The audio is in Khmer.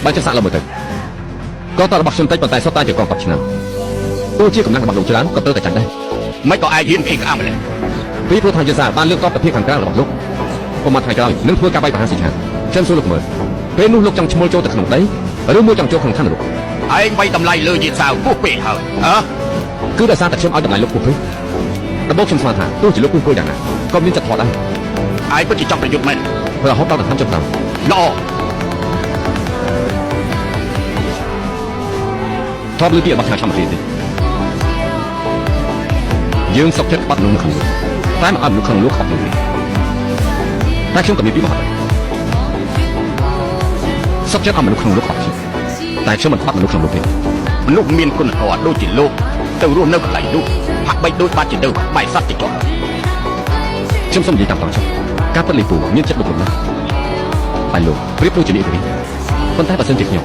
បើចិត្តសាក់លើមើលទៅកងទ័ពរបស់ខ្ញុំតិចប៉ុន្តែសុទ្ធតែជាកងទ័ពឆ្នាំទោះជាកម្លាំងរបស់លោកច្រើនក៏ត្រូវតែចាញ់ដែរមិនក៏អាចហ៊ានភ័យក្អាម្ល៉េះពីព្រោះថាយេសាបានលើកទ័ពទៅភៀសខាងក្រៅរបស់លោកប៉ុន្មានថ្ងៃក្រោយនឹងធ្វើការបាយប្រហារសិឆាខ្ញុំសួរលោកមើលពេលនោះលោកចង់ឈ្មោះចូលទៅក្នុងដីឬមួយចង់ចូលក្នុងឋាននរកឯងវាយតម្លៃលើយេសាពោះពេកហើយគឺដោយសារតែខ្ញុំឲ្យតម្លៃលោកពោះពេកដំបូងខ្ញុំស្មានថាទោះជាលោកពោះពេកយ៉ាងណាក៏មានចិត្តធម៌ដែរឯងពិតជាចង់ប្រយុទ្ធមែនព្រោះរហូតដល់តាមចុងក្រោយល្អថតលើពីរបស់ឆ្នាំទីនេះយើងសុខចិត្តបាត់នោះក្នុងតែមិនអត់នោះក្នុងលោកខាត់នោះទេតែខ្ញុំក៏មានពីមកដែរសុខចិត្តអត់មនុស្សក្នុងលោកខាត់តែខ្ញុំមិនបាត់មនុស្សក្នុងលោកទេមនុស្សមានគុណធម៌ដូចជាលោកទៅរស់នៅកន្លែងនោះហាក់បីដូចបាត់ជាទៅបែកសត្វជាចុះខ្ញុំសូមនិយាយតាមតរចុះការពិតលីពូមានចិត្តដូចខ្ញុំណាស់តែលោកប្រៀបដូចជានាយរីប៉ុន្តែបើសិនជាខ្ញុំ